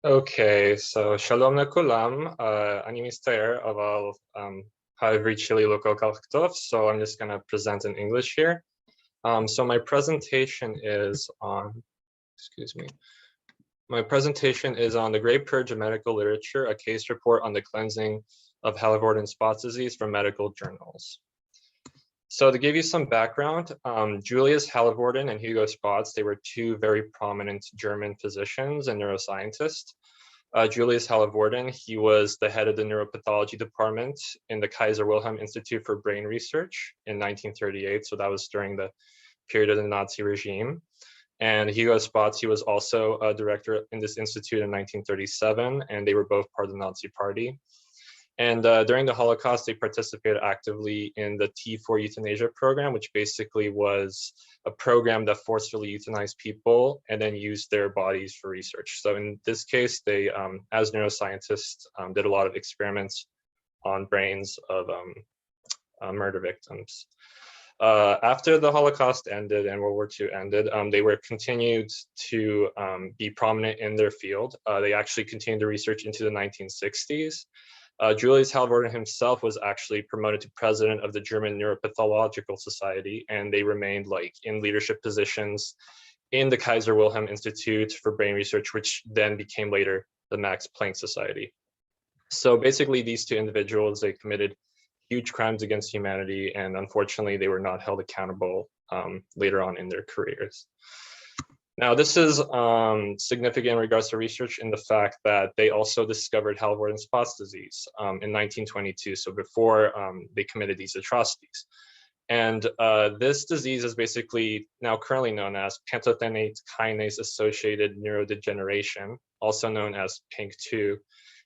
Okay, so shalom lekulam. אני מצטער, אבל העברית שלי לא כל כך טוב, so I'm just going to present in English here. So my presentation is on, excuse me, my presentation is on the Great Purge of Medical Literature, a case report on the cleansing of Hallervorden Spotts disease from medical journals. So to give you some background, Julius Hallervorden and Hugo Spotts, they were two very prominent German physicians and neuroscientists. Julius Hallervorden, he was the head of the neuropathology department in the Kaiser Wilhelm Institute for Brain Research in 1938. So that was during the period of the Nazi regime. And Hugo Spotts, he was also a director in this institute in 1937, and they were both part of the Nazi Party. And during the Holocaust, they participated actively in the T4 euthanasia program, which basically was a program that forcefully euthanized people and then used their bodies for research. So in this case, they, as neuroscientists, did a lot of experiments on brains of murder victims. After the Holocaust ended and World War II ended, they were continued to be prominent in their field. They actually continued to research into the 1960s. Julius Hallervorden himself was actually promoted to president of the German Neuropathological Society, and they remained in leadership positions in the Kaiser Wilhelm Institute for Brain Research, which then became later the Max Planck Society. So basically, these two individuals, they committed huge crimes against humanity, and unfortunately, they were not held accountable later on in their careers. Now, this is significant in regards to research in the fact that they also discovered Hallervorden Spotts disease in 1922, so before they committed these atrocities. And this disease is basically now currently known as pantothenate kinase associated neurodegeneration, also known as PANK2.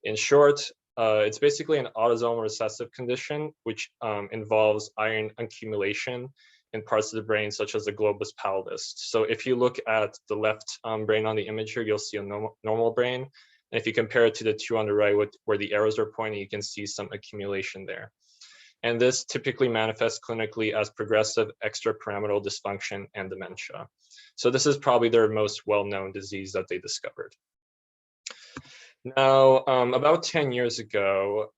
In short, it's basically an autosomal recessive condition which involves iron accumulation in parts of the brain, such as the globus pallidus. So if you look at the left brain on the image here, you'll see a normal brain. And if you compare it to the two on the right, where the arrows are pointing, you can see some accumulation there. And this typically manifests clinically as progressive extrapyramidal dysfunction and dementia. So this is probably their most well-known disease that they discovered. Now, about 10 years ago,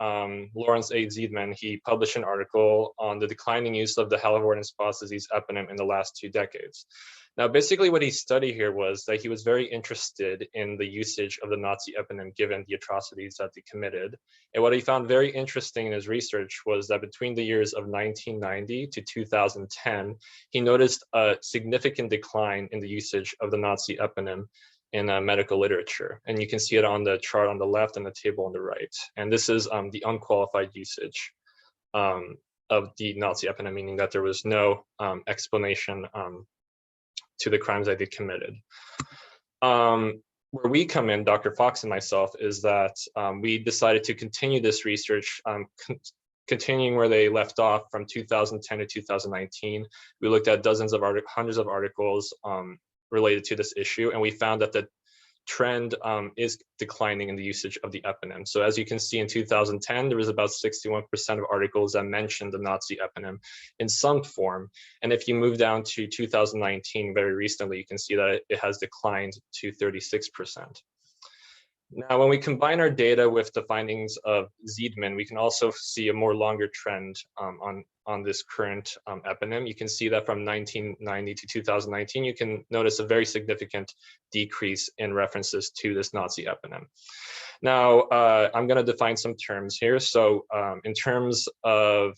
Lawrence A. Ziedman, he published an article on the declining use of the Hallervorden Spotts disease eponym in the last 2 decades. Now, basically what he studied here was that he was very interested in the usage of the Nazi eponym given the atrocities that they committed. And what he found very interesting in his research was that between the years of 1990 to 2010, he noticed a significant decline in the usage of the Nazi eponym in medical literature. And you can see it on the chart on the left and the table on the right. And this is the unqualified usage of the Nazi eponym, meaning that there was no explanation to the crimes that they committed. Where we come in, Dr. Fox and myself, is that we decided to continue this research, continuing where they left off from 2010 to 2019. We looked at hundreds of articles related to this issue, and we found that the trend is declining in the usage of the eponym. So as you can see, in 2010, there was about 61% of articles that mentioned the Nazi eponym in some form. And if you move down to 2019, very recently, you can see that it has declined to 36%. Now, when we combine our data with the findings of Ziedman, we can also see a more longer trend on this current eponym. You can see that from 1990 to 2019, you can notice a very significant decrease in references to this Nazi eponym. Now, I'm going to define some terms here. So in terms of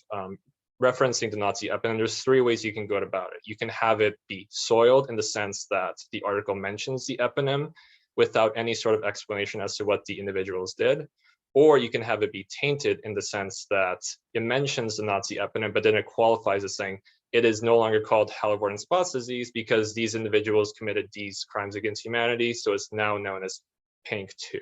referencing the Nazi eponym, there's 3 ways you can go about it. You can have it be soiled in the sense that the article mentions the eponym without any sort of explanation as to what the individuals did. Or you can have it be tainted in the sense that it mentions the Nazi eponym, but then it qualifies as saying it is no longer called Hallervorden Spotts disease because these individuals committed these crimes against humanity, so it's now known as PANK2.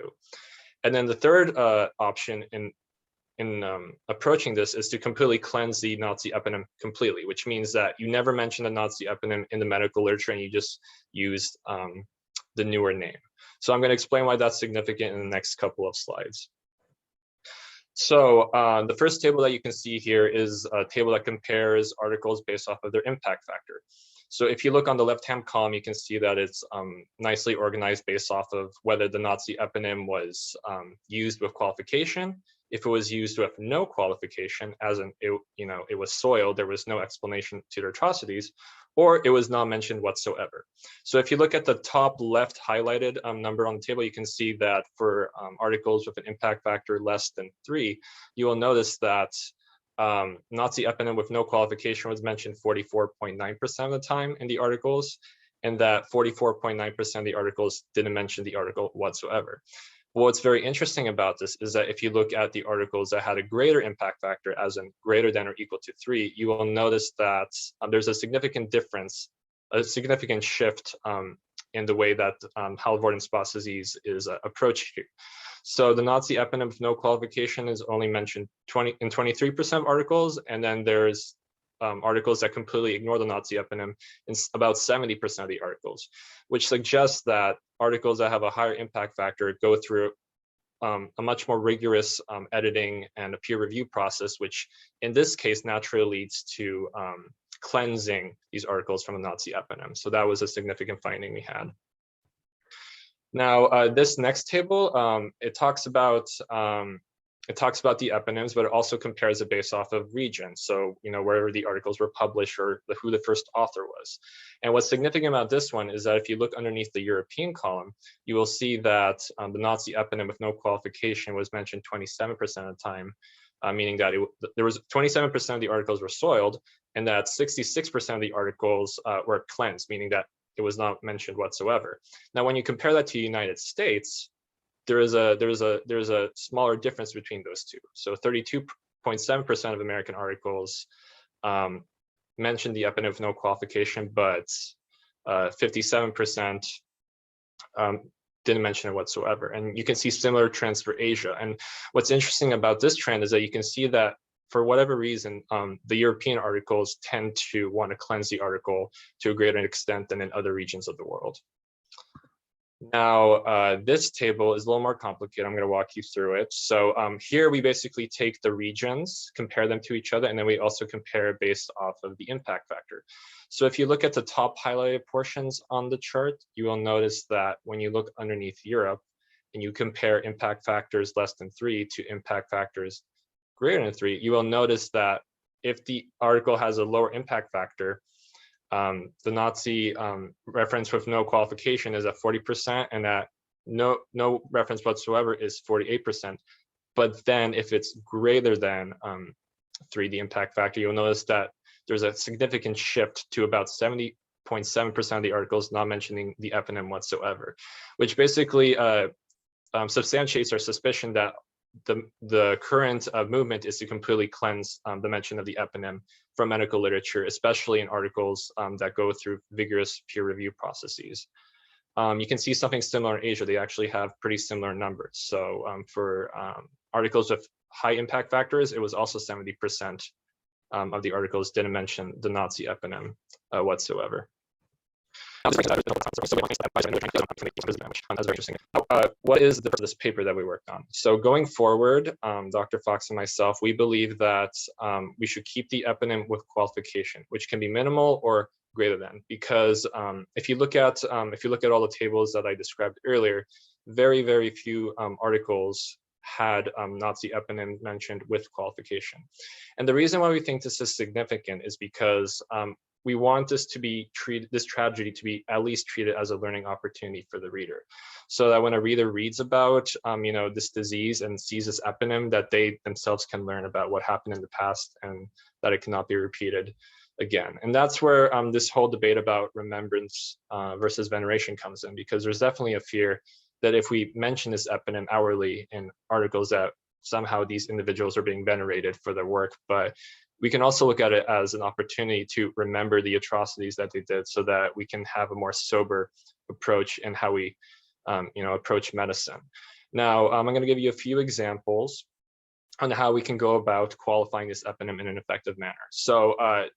And then the third option in approaching this is to completely cleanse the Nazi eponym completely, which means that you never mention the Nazi eponym in the medical literature and you just used the newer name. So I'm going to explain why that's significant in the next couple of slides. So the first table that you can see here is a table that compares articles based off of their impact factor. So if you look on the left-hand column, you can see that it's nicely organized based off of whether the Nazi eponym was used with qualification. If it was used with no qualification, as in it was soiled, there was no explanation to their atrocities, or it was not mentioned whatsoever. So if you look at the top left highlighted number on the table, you can see that for articles with an impact factor less than 3, you will notice that Nazi eponym with no qualification was mentioned 44.9% of the time in the articles, and that 44.9% of the articles didn't mention the article whatsoever. What's very interesting about this is that if you look at the articles that had a greater impact factor, as in greater than or equal to 3, you will notice that there's a significant difference, a significant shift in the way that Halvorsen Spot's disease is approached here. So the Nazi eponym with no qualification is only mentioned in 23% of articles, and then there's articles that completely ignore the Nazi eponym in about 70% of the articles, which suggests that articles that have a higher impact factor go through a much more rigorous editing and a peer review process, which in this case naturally leads to cleansing these articles from the Nazi eponym. So that was a significant finding we had. Now, this next table, it talks about the eponyms, but it also compares it based off of region. So, wherever the articles were published or who the first author was. And what's significant about this one is that if you look underneath the European column, you will see that the Nazi eponym with no qualification was mentioned 27% of the time, meaning that there was 27% of the articles were soiled, and that 66% of the articles were cleansed, meaning that it was not mentioned whatsoever. Now, when you compare that to the United States, there's a smaller difference between those two. So 32.7% of American articles mentioned the eponym with no qualification, but 57% didn't mention it whatsoever. And you can see similar trends for Asia. And what's interesting about this trend is that you can see that for whatever reason, the European articles tend to want to cleanse the article to a greater extent than in other regions of the world. Now, this table is a little more complicated. I'm going to walk you through it. So here we basically take the regions, compare them to each other, and then we also compare based off of the impact factor. So if you look at the top highlighted portions on the chart, you will notice that when you look underneath Europe and you compare impact factors less than 3 to impact factors greater than 3, you will notice that if the article has a lower impact factor, the Nazi reference with no qualification is at 40%, and that no reference whatsoever is 48%. But then if it's greater than 3, the impact factor, you'll notice that there's a significant shift to about 70.7% of the articles not mentioning the eponym whatsoever, which basically substantiates our suspicion that the current movement is to completely cleanse the mention of the eponym from medical literature, especially in articles that go through vigorous peer review processes. You can see something similar in Asia. They actually have pretty similar numbers. So for articles with high impact factors, it was also 70% of the articles didn't mention the Nazi eponym whatsoever. What is this paper that we worked on? So going forward, Dr. Fox and myself, we believe that we should keep the eponym with qualification, which can be minimal or greater than, because if you look at all the tables that I described earlier, very, very few articles had Nazi eponym mentioned with qualification. And the reason why we think this is significant is because we want this tragedy to be at least treated as a learning opportunity for the reader, so that when a reader reads about this disease and sees this eponym, that they themselves can learn about what happened in the past and that it cannot be repeated again. And that's where this whole debate about remembrance versus veneration comes in, because there's definitely a fear that if we mention this eponym hourly in articles, that somehow these individuals are being venerated for their work. But we can also look at it as an opportunity to remember the atrocities that they did, so that we can have a more sober approach in how we approach medicine. Now, I'm going to give you a few examples on how we can go about qualifying this eponym in an effective manner. So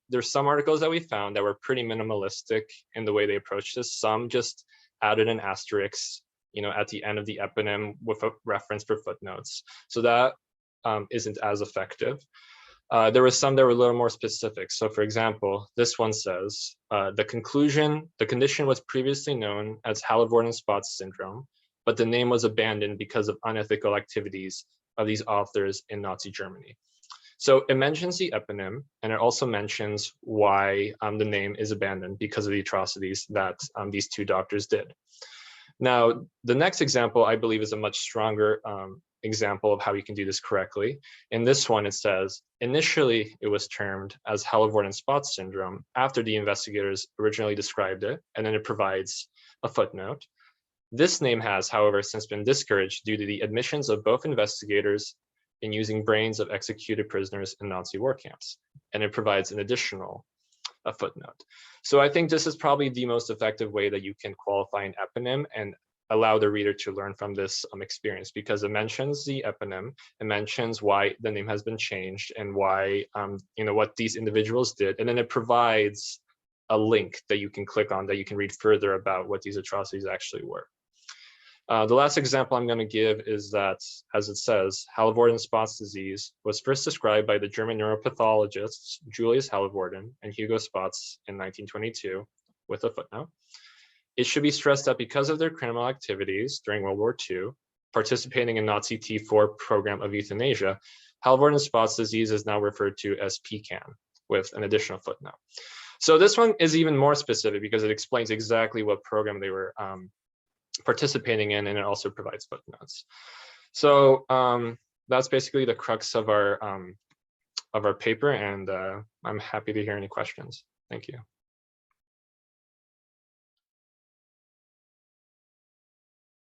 there's some articles that we found that were pretty minimalistic in the way they approached this. Some just added an asterisk at the end of the eponym with a reference for footnotes. So that isn't as effective. There were some that were a little more specific. So for example, this one says, the condition was previously known as Halle-Worden-Spotz syndrome, but the name was abandoned because of unethical activities of these authors in Nazi Germany. So it mentions the eponym, and it also mentions why the name is abandoned because of the atrocities that these two doctors did. Now, the next example, I believe, is a much stronger example of how you can do this correctly. In this one, it says, initially it was termed as Halle-Worden-Spotz syndrome after the investigators originally described it, and then it provides a footnote. This name has, however, since been discouraged due to the admissions of both investigators in using brains of executed prisoners in Nazi war camps, and it provides an additional footnote. So I think this is probably the most effective way that you can qualify an eponym and allow the reader to learn from this experience, because it mentions the eponym, it mentions why the name has been changed and why, what these individuals did, and then it provides a link that you can click on that you can read further about what these atrocities actually were. The last example I'm going to give is that, as it says, Halle-Worden-Spotz disease was first described by the German neuropathologists Julius Halle-Worden and Hugo Spotz in 1922, with a footnote. It should be stressed that because of their criminal activities during World War II, participating in Nazi T4 program of euthanasia, Halle-Worden-Spotz disease is now referred to as PCAN, with an additional footnote. So this one is even more specific because it explains exactly what program they were participating in, and it also provides footnotes. So that's basically the crux of our paper, and I'm happy to hear any questions. Thank you.